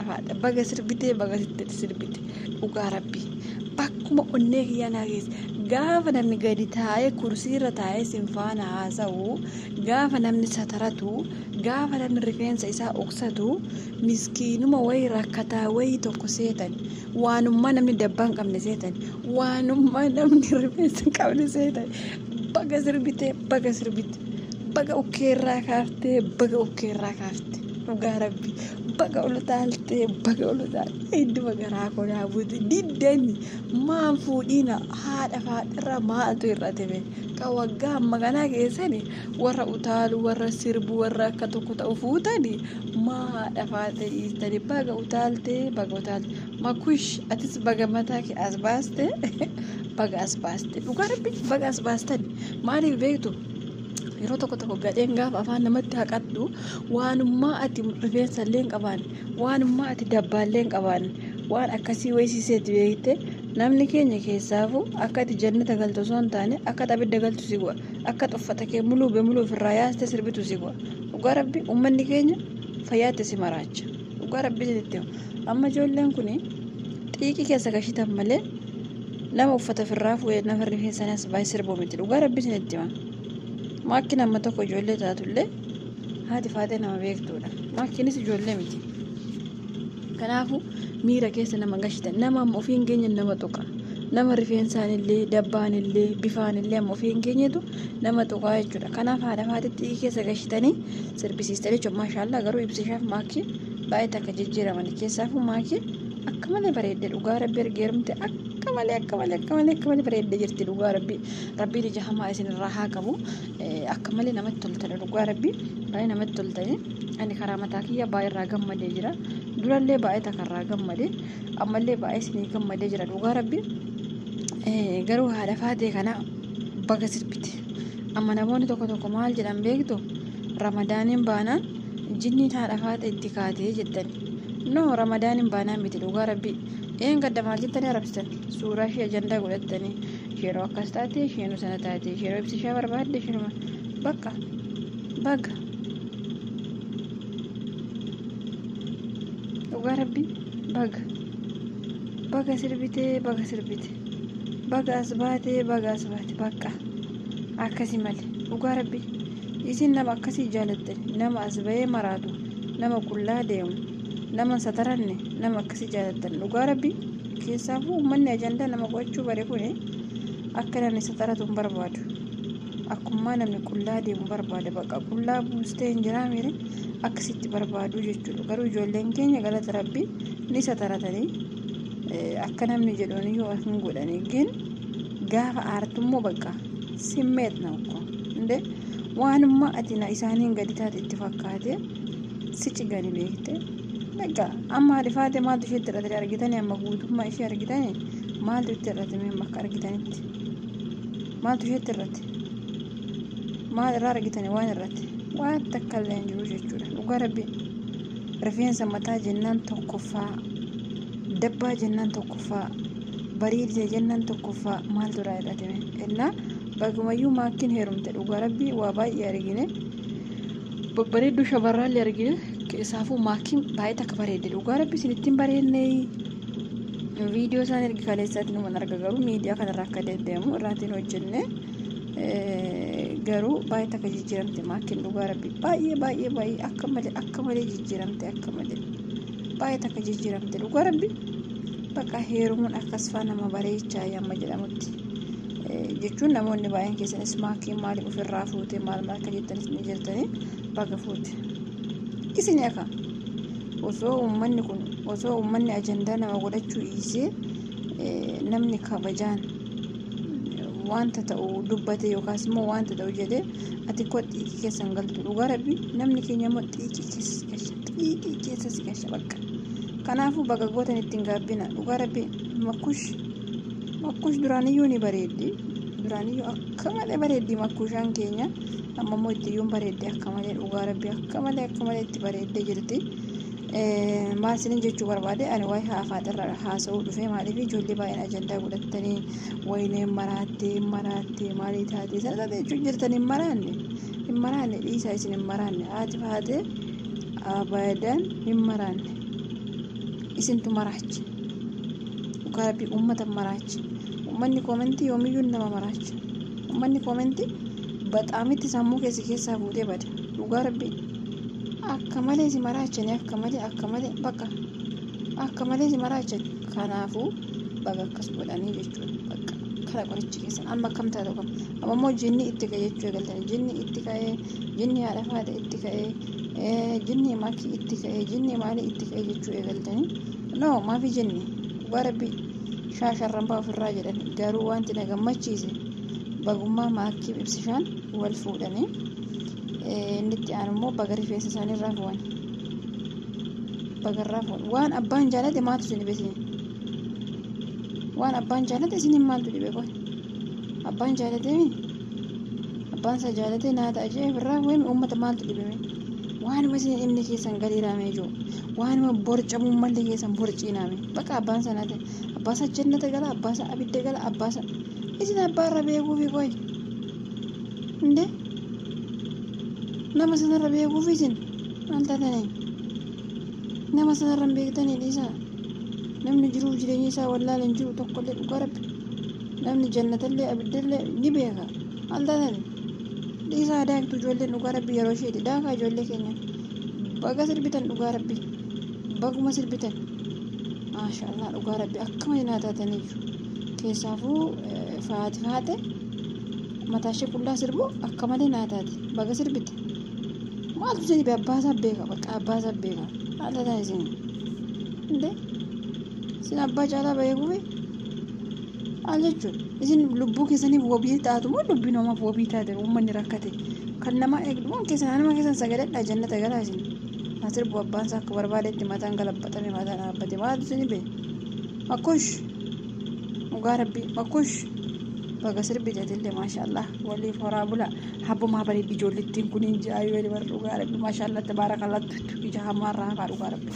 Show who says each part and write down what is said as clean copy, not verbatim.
Speaker 1: haadha baga sirbitee baga sirbite dhugaa rabbii bakkuma onnee kiyyanaa keessa gaafa namni gadi taa'ee kursiirra taa'ee sinfaana haasa'u gaafa namni sataratu gaafa namni rifeensa isaa uksatu miskiinuma wayii rakkataa wayii tokko seetan waanummaa namni dabbaan qabne seetan waanummaa namni rifeensa qabne seetan baga sirbite baga ukkeerraa kaaftee baga ukkeerraa kaaftee dhugaa rabbii baga ulutaaltee baga ulutaaltee idduma garaa konaa buuti diddeenni maan fuudhiina haadha faadharra maaltu irratti be ka waggaa amma kanaa keessani warra utaalu warra sirbu warra akka tokko ta'u fuutani haadha faadha dhiistani baga utaaltee makush atis baga mataa kee as baaste baga as baaste dhugaa rabbii baga as baastani maaliif beektu yeroo tokko gadheen gaafa afaan namatti haqadhu waanummaa ati rifeensa illee qabaan waanummaa ati dabbaallee qabaan waan akkasii wayisiiseeti beekte namni keenya keessaafu akka ati jannata galtu osoo hin taane akka abidda galtu si go'a akka uffata kee muluuf irraa yaaste sirbitu si go'a dhugaa rabbii uummanni keenya fayyaatti si maraacha dhugaa rabbii sinitti amma ijoolleen kun xiiqii keessa gashitan malee nama uffata firraa fuudhee nama rifeensanis baay'ee sirbuu miti dhugaa rabbii sinitti maakiin amma tokko ijoollee taatullee haati faatee nama beektuudha maakiinis ijoollee miti kanaafu miira keessa nama gashitan nama amma ofiin keenya nama tuqa nama rifeensaanillee dabbaanillee bifaanillee amma ofiin keenyatu nama tuqaa jechuudha kanaaf haadha faatitti keessa gashitanii sirbisiistanii jechuudha maashaallah garuu ibsishaaf maakii baay'ee takka jijjiiraman keessaafu maakii akka malee bareedde dhugaa rabbi ergeerumte akka malee bareedde jirti dhugaa rabbiin ija hamaa isinirraa haa qabu akka malee namatti toltani dhugaa rabbii baay'ee namatti toltani ani karaa mataa kiyya baay'ee irraa gammadee jira durallee baay'ee takarraa gammadee ammallee baay'ee isinii gammadee jira dhugaa rabbii garuu haadha faatee kana baga sirbite amma namoonni tokko maal jedhan beektu ramadaaniin baanaan jinniin haadha faatee itti kaatee jettani no ramadaaniin baanaan miti dhugaa rabbii gadda maal jettanii arabsitan suuraa ishee ajandaa godhattanii yeroo akkas taate isheenuu sana taate yeroo ibsishaa barbaadde isheenuma bakka baga dhugaa rabbii baga sirbite baga as baate bakka akkasii malee dhugaa rabbii isin nama akkasii jaalattani nama as bahee maraatu nama qullaa deemu nama sataranne nama akkasii jaalattan dhugaa rabbii keessaafuu uummanni ajandaa nama qo'achuu bare kuni akka namni sataratu hin barbaadu akkummaa namni qullaa deemu barbaada bakka qullaa buustee hin jiraamire akkasitti barbaadu jechuudha garuu ijoolleen keenya galata rabbii ni sataratanii akka namni jedhuuniyyuu hin godhanii gin gaafa aartummoo bakka simmeet na ukko inde waanummaa atina isaaniin gadi taate itti fakkaate sichi gadi beekte Ega, amma rifaate maaltu ishee irratti argitanii amma guutummaa ishee argitanii maaltu itti irratti mee bakka argitanitti maaltu ishee irratti maal irraa argitanii waan takka illee hin jiru jechuudha dhugaa rabbii rifeensa mataa jennaan tokkoffaa dabbaa jennaan tokkoffaa bareedina jennaan tokkoffaa maaltu irraa hidhatame ennaa bagumayyuu maakiin heerumte dhugaa rabbii waa baay'ee argine babbareedduu shamarraallee argine keessaafuu maakiin baay'ee takka bareedde dhugaa rabbii isinittiin bareedne viidiyoo isaan ergi kaleessaatti numan arga garuu miidiyaa kanarraa akka deddeemu irraatiin hojjenne garuu baay'ee takka jijjiiramte maakiin dhugaa rabbii baay'ee akka malee jijjiiramte akka malee baay'ee takka jijjiiramte dhugaa rabbii bakka heerumuun akkas faa nama bareechaa yamma jedhamutti jechuun namoonni baay'een keessanis maakiin maaliif ofirraa fuute maal akka jettanis ni jirtanii baga fuute isin akka osoo uummanni ajandaa nama godhachuu dhiisee namni kabajaan wanta ta'u dubbate yookaas immoo wanta ta'u jedhee ati koo xiiqii keessa hin galtu dhugaa rabbii namni keenya immoo xiiqii keessa si gasha bakka kanaafuu baga gootan ittiin gaabbina dhugaa rabbii makkush duraaniyyuu ni bareeddi duraaniyyuu akka malee bareeddi makkushaan keenya amma immoo ittiyyuun bareeddi akka malee dhugaa rabbii akka malee itti bareeddee jirti maal isinin jechuu barbaade ani waa'ee haafaadharra haasa'uu dhufee maaliif ijoollee baay'een ajandaa godhattanii waynee maraattee maalii taatee sana taatee jechuun jirtan hin maraanne dhiisaa isin hin maraanne haati faatee abadan hin maraanne isintu maraachi dhugaa rabbii uummata maraachi uummanni koomentii yoomiyyuu nama maraachi uummanni koomentii baxaamitti sammuu keessaa fuutee bada dhugaa rabbii akka malee si maraachanii akka malee bakka akka malee si maraachan kanaafuu baga akkas godhanii jechuudha bakka kara qorichi keessan amma akkam taatu kam ammoo jinni itti ka'e jechuu eegaltanii jinni itti ka'e jinni haadha faata itti ka'e jinni makii itti ka'e jinni maalii itti ka'e jechuu eegaltanii no maafi jinni dhugaa rabbii shaasharrambaa ofirraa jedhan garuu wanti na gammachiise bagummaa maakii ibsishaan wal fuudhanii inni itti aanu immoo baga rifeensa isaaniirraa fu'an bagarraa fu'an waan abbaan jaalate maatu isin beekne waan abbaan jaalate isin maaltu dhibe qoy abbaan jaalate abbaan isa jaalate naata ajee irraa waan uummata maaltu dhibame waanuma isin inni keessan galiiraame jiru waanuma borcamuu mallee keessan borciinaame bakka abbaan sanate abbaasa jannata gala abbaasa abidda gala abbaasa isin abbaarra beekuufi qoy inde nama sanarra beekuufi isin maal taatanii nama sanarra hin beektanii dhiisaa namni jiruuf jireenya isaa wallaalee hin jiru tokkollee dhugaa rabbi namni jannatallee abiddallee ni beeka maal taatanii dhiisaa daaktu ijoolleen dhugaa rabbi yeroo isheeti daakaa ijoollee keenya baga sirbitan dhugaa rabbi baguma sirbitan maashaallah dhugaa rabbi akkama hinaa taatanii keessaafuu faate mataashee qullaa sirbu akka malee naa taate baga sirbite maaltu isin dhibe abbaasaa beeka bakka abbaasaa beeka haala taate isin inde isin abbaa caalaa beekuufi maal jechuun isin lubbuu keessaniif wabii taatu moo dubbii namaaf wabii taate uummanni rakkate kan namaa eegduun keessan nama keessan sagaladhaa jannata galaa isin asirbu abbaan isaa akka barbaadetti mataan galabbatame mataan dhaabbate maaltu isin dhibe makkush dhugaa rabbii makkush baga sirbiteetillee maashaallah waliif horaa bula habbumaa bareeddi ijoollettiin kun hin jaayu wali warra dhugaa rabbii maashaallah tabaarakallah ija hamaarraa haa dhugaa rabbii